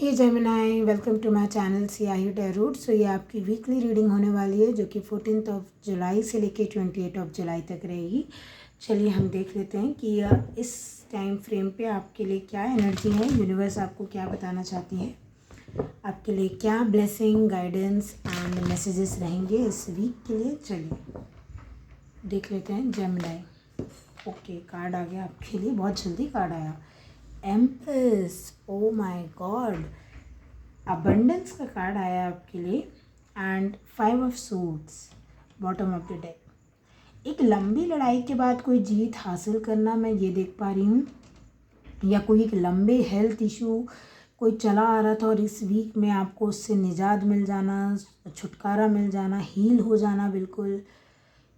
ये Gemini, welcome to my channel Siyahi tarot. So ये आपकी वीकली रीडिंग होने वाली है जो कि 14 जुलाई से लेके 28 जुलाई तक रहेगी। चलिए हम देख लेते हैं कि इस टाइम फ्रेम पे आपके लिए क्या एनर्जी है, यूनिवर्स आपको क्या बताना चाहती है, आपके लिए क्या ब्लेसिंग, गाइडेंस एंड मैसेजेस रहेंगे इस वीक के लिए। चलिए देख लेते हैं जेमिनाई। ओके, कार्ड आ गया आपके लिए, बहुत जल्दी कार्ड आया। Empress, oh my God, abundance का कार्ड आया आपके लिए and 5 of suits bottom of the deck. एक लंबी लड़ाई के बाद कोई जीत हासिल करना मैं ये देख पा रही हूँ, या कोई एक लंबे हेल्थ इशू कोई चला आ रहा था और इस वीक में आपको उससे निजात मिल जाना, छुटकारा मिल जाना, हील हो जाना। बिल्कुल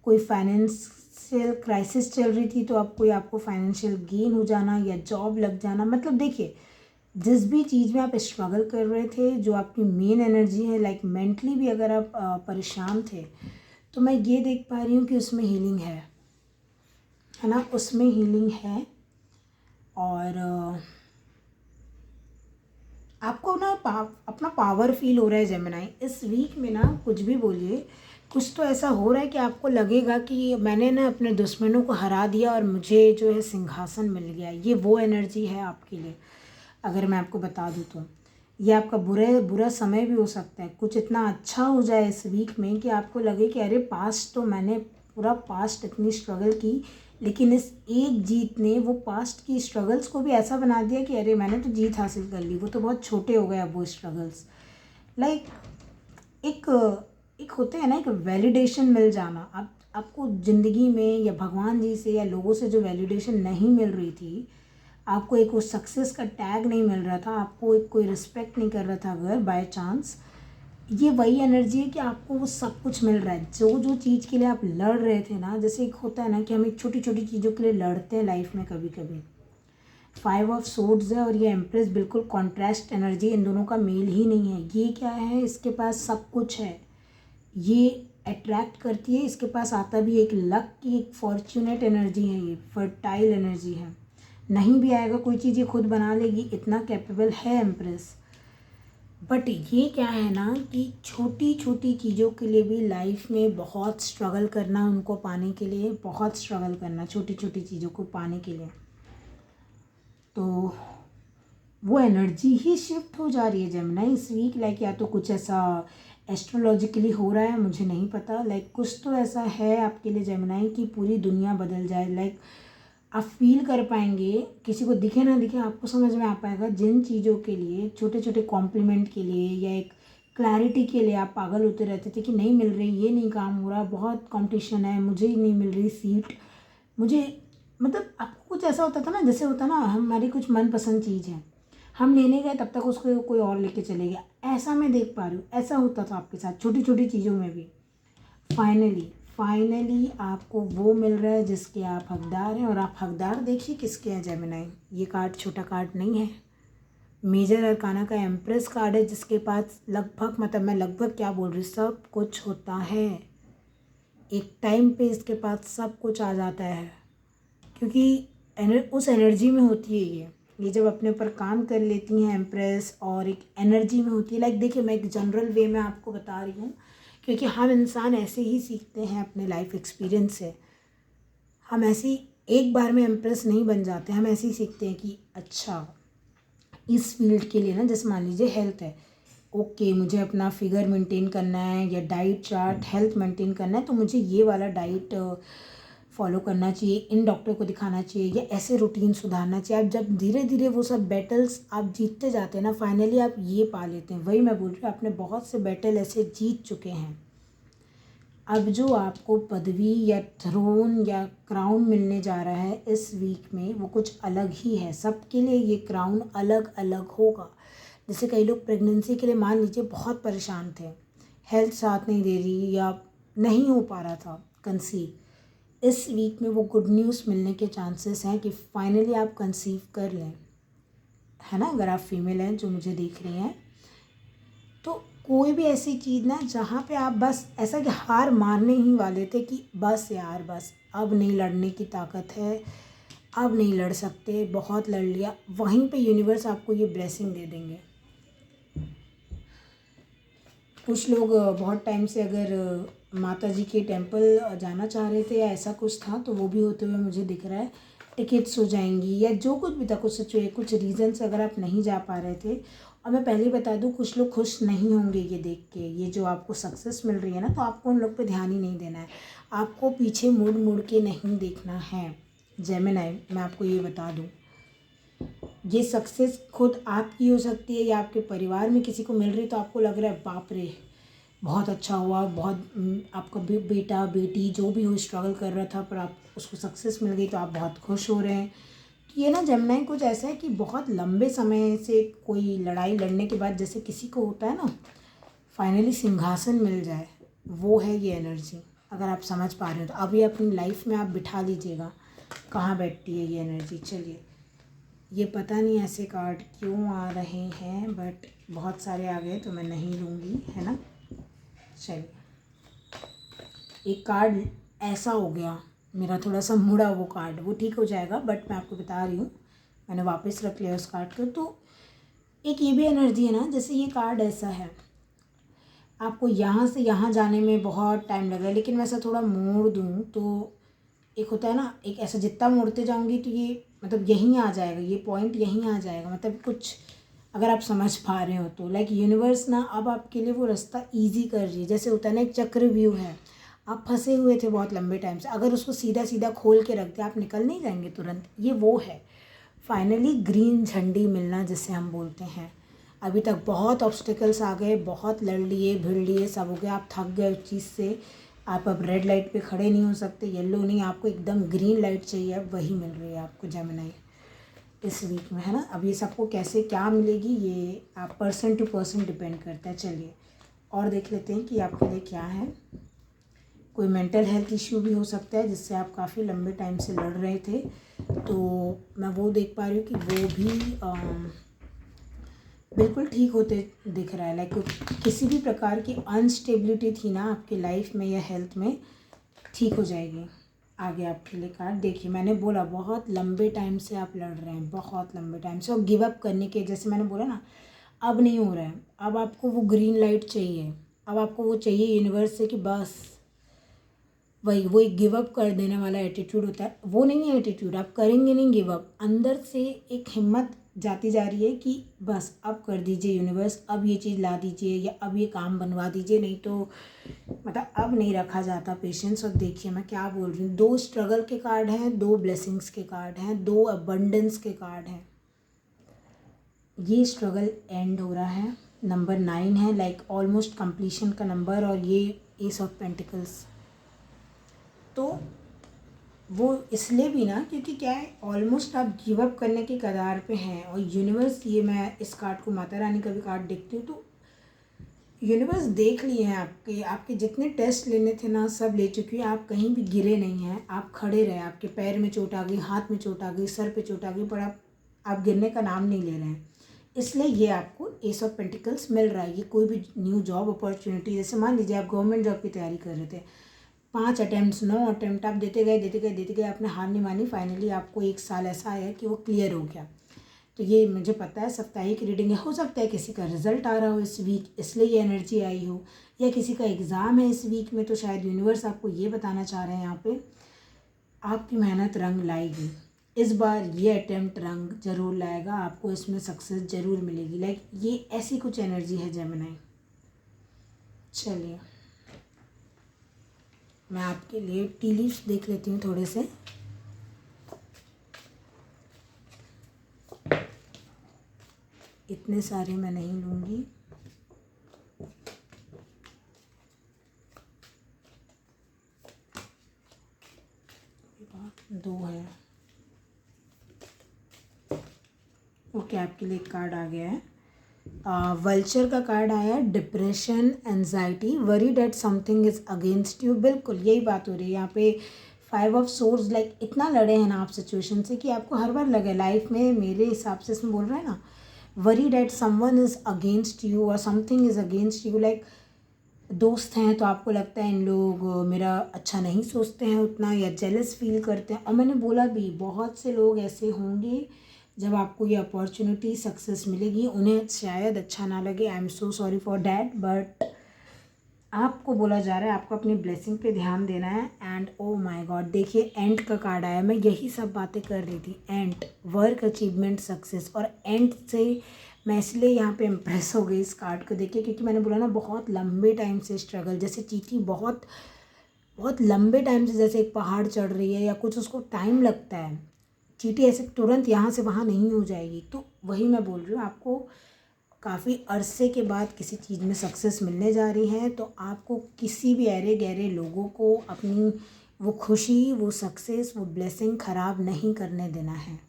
कोई फाइनेंशियल क्राइसिस चल रही थी तो अब कोई आपको फाइनेंशियल गेन हो जाना या जॉब लग जाना। मतलब देखिए, जिस भी चीज़ में आप स्ट्रगल कर रहे थे, जो आपकी मेन एनर्जी है, लाइक मेंटली भी अगर आप परेशान थे तो मैं ये देख पा रही हूँ कि उसमें हीलिंग है ना, उसमें हीलिंग है। और आपको ना अपना पावर फील हो रहा है जेमिनाई इस वीक में ना। कुछ भी बोलिए, कुछ तो ऐसा हो रहा है कि आपको लगेगा कि मैंने ना अपने दुश्मनों को हरा दिया और मुझे जो है सिंहासन मिल गया। ये वो एनर्जी है आपके लिए। अगर मैं आपको बता दूँ तो ये आपका बुरा समय भी हो सकता है। कुछ इतना अच्छा हो जाए इस वीक में कि आपको लगे कि अरे पास्ट तो मैंने पूरा पास्ट इतनी स्ट्रगल की, लेकिन इस एक जीत ने वो पास्ट की स्ट्रगल्स को भी ऐसा बना दिया कि अरे मैंने तो जीत हासिल कर ली, वो तो बहुत छोटे हो गए अब वो स्ट्रगल्स। लाइक एक एक होते हैं ना, एक वैलिडेशन मिल जाना। आपको ज़िंदगी में या भगवान जी से या लोगों से जो वैलिडेशन नहीं मिल रही थी, आपको एक वो सक्सेस का टैग नहीं मिल रहा था, आपको एक कोई रिस्पेक्ट नहीं कर रहा था अगर बाय चांस, ये वही एनर्जी है कि आपको वो सब कुछ मिल रहा है। जो जो चीज़ के लिए आप लड़ रहे थे ना, जैसे एक होता है ना कि हम एक छोटी छोटी चीज़ों के लिए लड़ते हैं लाइफ में कभी कभी। 5 ऑफ सूट्स है और ये एम्प्रेस, बिल्कुल कॉन्ट्रास्ट एनर्जी, इन दोनों का मेल ही नहीं है। ये क्या है, इसके पास सब कुछ है, ये अट्रैक्ट करती है, इसके पास आता भी एक लक की, एक फॉर्चुनेट एनर्जी है, ये फर्टाइल एनर्जी है। नहीं भी आएगा कोई चीज़ ये खुद बना लेगी, इतना कैपेबल है एम्प्रेस। बट ये क्या है ना कि छोटी छोटी चीज़ों के लिए भी लाइफ में बहुत स्ट्रगल करना, उनको पाने के लिए बहुत स्ट्रगल करना, छोटी छोटी चीज़ों को पाने के लिए। तो वो एनर्जी ही शिफ्ट हो जा रही है जेमिनाई इस वीक। लाइक या तो कुछ ऐसा एस्ट्रोलॉजिकली हो रहा है, मुझे नहीं पता। लाइक कुछ तो ऐसा है आपके लिए जेमिनाई कि पूरी दुनिया बदल जाए। लाइक आप फील कर पाएंगे, किसी को दिखे ना दिखे आपको समझ में आ पाएगा जिन चीज़ों के लिए, छोटे छोटे कॉम्प्लीमेंट के लिए या एक क्लैरिटी के लिए आप पागल होते रहते थे कि नहीं मिल रही, ये नहीं काम हो रहा, बहुत कंपटीशन है, मुझे ही नहीं मिल रही सीट, मुझे, मतलब आपको कुछ ऐसा होता था ना, जैसे होता ना हमारी कुछ मनपसंद चीज़ है, हम लेने गए तब तक उसको कोई और लेके चले गया। ऐसा मैं देख पा रही हूँ, ऐसा होता था आपके साथ छोटी छोटी चीज़ों में भी। फाइनली आपको वो मिल रहा है जिसके आप हकदार हैं। और आप हकदार देखिए किसके हैं जेमिनाई। ये कार्ड छोटा कार्ड नहीं है, मेजर अरकाना का एम्प्रेस कार्ड है, जिसके पास लगभग, मतलब मैं लगभग क्या बोल रही हूँ, सब कुछ होता है। एक टाइम पे इसके पास सब कुछ आ जाता है, क्योंकि उस एनर्जी में होती है ये जब अपने ऊपर काम कर लेती हैं एम्प्रेस, और एक एनर्जी में होती है। लाइक देखिए, मैं एक जनरल वे में आपको बता रही हूँ, क्योंकि हम इंसान ऐसे ही सीखते हैं अपने लाइफ एक्सपीरियंस से। हम ऐसे ही एक बार में एम्प्रेस नहीं बन जाते, हम ऐसे ही सीखते हैं कि अच्छा इस फील्ड के लिए ना, जैसे मान लीजिए हेल्थ है, ओके मुझे अपना फिगर मेंटेन करना है या डाइट चार्ट हेल्थ मेंटेन करना है, तो मुझे ये वाला डाइट फॉलो करना चाहिए, इन डॉक्टर को दिखाना चाहिए या ऐसे रूटीन सुधारना चाहिए। आप जब धीरे धीरे वो सब बैटल्स आप जीतते जाते हैं ना, फाइनली आप ये पा लेते हैं। वही मैं बोल रही हूँ, आपने बहुत से बैटल ऐसे जीत चुके हैं। अब जो आपको पदवी या थ्रोन या क्राउन मिलने जा रहा है इस वीक में, वो कुछ अलग ही है। सबके लिए ये क्राउन अलग अलग होगा। जैसे कई लोग प्रेगनेंसी के लिए मान लीजिए बहुत परेशान थे, हेल्थ साथ नहीं दे रही या नहीं हो पा रहा था कंसीव, इस वीक में वो गुड न्यूज़ मिलने के चांसेस हैं कि फाइनली आप कंसीव कर लें, है ना। अगर आप फीमेल हैं जो मुझे देख रही हैं, तो कोई भी ऐसी चीज़ ना जहाँ पे आप बस ऐसा कि हार मारने ही वाले थे कि बस यार, बस अब नहीं लड़ने की ताकत है, अब नहीं लड़ सकते, बहुत लड़ लिया, वहीं पे यूनिवर्स आपको ये ब्लेसिंग दे देंगे। कुछ लोग बहुत टाइम से अगर माता जी के टेम्पल जाना चाह रहे थे या ऐसा कुछ था, तो वो भी होते हुए मुझे दिख रहा है। टिकट्स हो जाएंगी या जो कुछ भी था, कुछ रीज़न से अगर आप नहीं जा पा रहे थे। और मैं पहले ही बता दूं, कुछ लोग खुश नहीं होंगे ये देख के, ये जो आपको सक्सेस मिल रही है ना, तो आपको उन लोग पे ध्यान ही नहीं देना है। आपको पीछे मुड़ मुड़ के नहीं देखना है जेमिनी, मैं आपको ये बता दूँ। ये सक्सेस खुद आपकी हो सकती है या आपके परिवार में किसी को मिल रही है, तो आपको लग रहा है बाप रे बहुत अच्छा हुआ, बहुत आपका बेटा बेटी जो भी हो स्ट्रगल कर रहा था पर आप उसको सक्सेस मिल गई तो आप बहुत खुश हो रहे हैं। तो ये ना जेमिनी कुछ ऐसा है कि बहुत लंबे समय से कोई लड़ाई लड़ने के बाद जैसे किसी को होता है ना, फाइनली सिंहासन मिल जाए, वो है ये एनर्जी। अगर आप समझ पा रहे हो तो अब ये अपनी लाइफ में आप बिठा लीजिएगा कहाँ बैठती है ये एनर्जी। चलिए, ये पता नहीं ऐसे कार्ड क्यों आ रहे हैं, बट बहुत सारे आ गए तो मैं नहीं लूँगी, है ना। चलिए, एक कार्ड ऐसा हो गया मेरा, थोड़ा सा मुड़ा वो कार्ड, वो ठीक हो जाएगा, बट मैं आपको बता रही हूँ मैंने वापस रख लिया उस कार्ड को। तो एक ये भी एनर्जी है ना, जैसे ये कार्ड ऐसा है, आपको यहाँ से यहाँ जाने में बहुत टाइम लग रहा है, लेकिन मैं ऐसा थोड़ा मोड़ दूँ तो एक होता है ना, एक ऐसा जितना मोड़ते जाऊँगी तो ये मतलब यहीं आ जाएगा, ये पॉइंट यहीं आ जाएगा, मतलब कुछ अगर आप समझ पा रहे हो तो। लाइक यूनिवर्स ना अब आपके लिए वो रास्ता ईजी कर रही है। जैसे होता है ना, एक चक्रव्यूह है, आप फंसे हुए थे बहुत लंबे टाइम से, अगर उसको सीधा सीधा खोल के रख दिया आप निकल नहीं जाएंगे तुरंत, ये वो है। फाइनली ग्रीन झंडी मिलना जिसे हम बोलते हैं। अभी तक बहुत ऑब्स्टिकल्स आ गए, बहुत लड़ लिए भिड़ लिए, सब हो गया, आप थक गए उस चीज़ से, आप अब रेड लाइट पे खड़े नहीं हो सकते, येलो नहीं, आपको एकदम ग्रीन लाइट चाहिए, अब वही मिल रही है आपको जेमिनी इस वीक में, है ना। अब ये सबको कैसे क्या मिलेगी ये आप पर्सन टू पर्सन डिपेंड करता है। चलिए और देख लेते हैं कि आपके लिए क्या है। कोई मेंटल हेल्थ इश्यू भी हो सकता है जिससे आप काफ़ी लंबे टाइम से लड़ रहे थे, तो मैं वो देख पा रही हूँ कि वो भी बिल्कुल ठीक होते दिख रहा है। लाइक किसी भी प्रकार की अनस्टेबिलिटी थी ना आपकी लाइफ में या हेल्थ में, ठीक हो जाएगी। आगे आपके लिए कार्ड देखिए, मैंने बोला बहुत लंबे टाइम से आप लड़ रहे हैं, बहुत लंबे टाइम से, और गिव अप करने के, जैसे मैंने बोला ना, अब नहीं हो रहा है, अब आपको वो ग्रीन लाइट चाहिए, अब आपको वो चाहिए यूनिवर्स से कि बस वही वो एक गिव अप कर देने वाला एटीट्यूड होता है, वो नहीं है एटीट्यूड, आप करेंगे नहीं गिव अप, अंदर से एक हिम्मत जाती जा रही है कि बस अब कर दीजिए यूनिवर्स, अब ये चीज़ ला दीजिए या अब ये काम बनवा दीजिए, नहीं तो मतलब अब नहीं रखा जाता पेशेंस। और देखिए मैं क्या बोल रही हूँ, 2 स्ट्रगल के कार्ड हैं, 2 ब्लेसिंग्स के कार्ड हैं, 2 अबंडेंस के कार्ड हैं। ये स्ट्रगल एंड हो रहा है, नंबर 9 है, लाइक ऑलमोस्ट कंप्लीशन का नंबर, और ये एस ऑफ पेंटिकल्स। तो वो इसलिए भी ना क्योंकि क्या है, ऑलमोस्ट आप गिव अप करने के कगार पे हैं, और यूनिवर्स, ये मैं इस कार्ड को माता रानी का भी कार्ड देखती हूँ, तो यूनिवर्स देख लिए हैं आपके, आपके जितने टेस्ट लेने थे ना सब ले चुकी है, आप कहीं भी गिरे नहीं हैं, आप खड़े रहे, आपके पैर में चोट आ गई, हाथ में चोट आ गई, सर पे चोट आ गई, पर आप गिरने का नाम नहीं ले रहे हैं, इसलिए ये आपको एस ऑफ पेंटिकल्स मिल रहा है। ये कोई भी न्यू जॉब अपॉर्चुनिटी, जैसे मान लीजिए आप गवर्नमेंट जॉब की तैयारी कर रहे थे, 5 अटैम्प्ट्स 9 अटैम्प्ट आप देते गए, आपने हार नहीं मानी, फाइनली आपको 1 साल ऐसा आया कि वो क्लियर हो गया। तो ये मुझे पता है साप्ताहिक रीडिंग है, हो सकता है किसी का रिजल्ट आ रहा हो इस वीक, इसलिए ये एनर्जी आई हो, या किसी का एग्ज़ाम है इस वीक में, तो शायद यूनिवर्स आपको ये बताना चाह रहे हैं यहाँ पे, आपकी मेहनत रंग लाएगी, इस बार ये अटैम्प्ट रंग जरूर लाएगा, आपको इसमें सक्सेस जरूर मिलेगी। लाइक ये ऐसी कुछ एनर्जी है जेमिनी। चलिए मैं आपके लिए टी लीव्स देख लेती हूँ थोड़े से। इतने सारे मैं नहीं लूँगी, दो है। ओके, आपके लिए एक कार्ड आ गया है, वल्चर का कार्ड आया है, depression, anxiety, worry that something is against you. बिल्कुल यही बात हो रही है यहाँ पे, 5 ऑफ सोर्ड्स, लाइक इतना लड़े हैं ना आप सिचुएशन से कि आपको हर बार लगे लाइफ में, मेरे हिसाब से इसमें बोल रहे हैं ना, worry that someone is against you और something is against you. Like दोस्त हैं तो आपको लगता है इन लोग मेरा अच्छा नहीं सोचते हैं उतना, या जेलस फील करते हैं, और मैंने बोला भी बहुत से लोग ऐसे होंगे, जब आपको ये अपॉर्चुनिटी सक्सेस मिलेगी उन्हें शायद अच्छा ना लगे, I am so sorry for that, but आपको बोला जा रहा है आपको अपनी ब्लेसिंग पे ध्यान देना है। एंड ओ माय गॉड, देखिए एंड का कार्ड आया। मैं यही सब बातें कर रही थी, एंड, वर्क अचीवमेंट सक्सेस। और एंड से मैं इसलिए यहाँ पे इम्प्रेस हो गई इस कार्ड को देख के, क्योंकि मैंने बोला ना बहुत लंबे टाइम से स्ट्रगल, जैसे चींटी बहुत बहुत लंबे टाइम से जैसे एक पहाड़ चढ़ रही है या कुछ, उसको टाइम लगता है। चींटी ऐसे तुरंत यहाँ से वहाँ नहीं हो जाएगी। तो वही मैं बोल रही हूँ, आपको काफ़ी अरसे के बाद किसी चीज़ में सक्सेस मिलने जा रही है। तो आपको किसी भी अरे गहरे लोगों को अपनी वो खुशी, वो सक्सेस, वो ब्लेसिंग ख़राब नहीं करने देना है।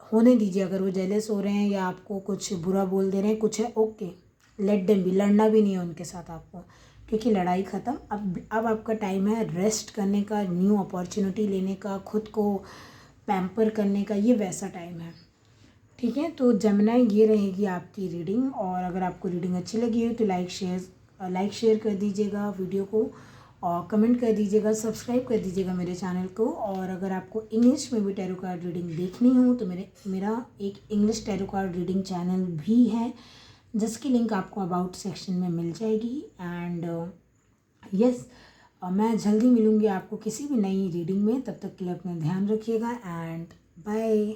होने दीजिए, अगर वो जेलस हो रहे हैं या आपको कुछ बुरा बोल दे रहे हैं, कुछ है, ओके, लेट देम बी। लड़ना भी नहीं है उनके साथ आपको, क्योंकि लड़ाई ख़त्म। अब आपका टाइम है रेस्ट करने का, न्यू अपॉर्चुनिटी लेने का, खुद को पैम्पर करने का, ये वैसा टाइम है। ठीक है, तो जेमिनी ये रहेगी आपकी रीडिंग। और अगर आपको रीडिंग अच्छी लगी हो तो लाइक शेयर कर दीजिएगा वीडियो को, और कमेंट कर दीजिएगा, सब्सक्राइब कर दीजिएगा मेरे चैनल को। और अगर आपको इंग्लिश में भी टैरो कार्ड रीडिंग देखनी हो तो मेरा एक English tarot card reading channel भी है, जिसकी लिंक आपको अबाउट सेक्शन में मिल जाएगी। एंड यस, मैं जल्दी मिलूँगी आपको किसी भी नई रीडिंग में। तब तक के लिए अपना ध्यान रखिएगा एंड बाय।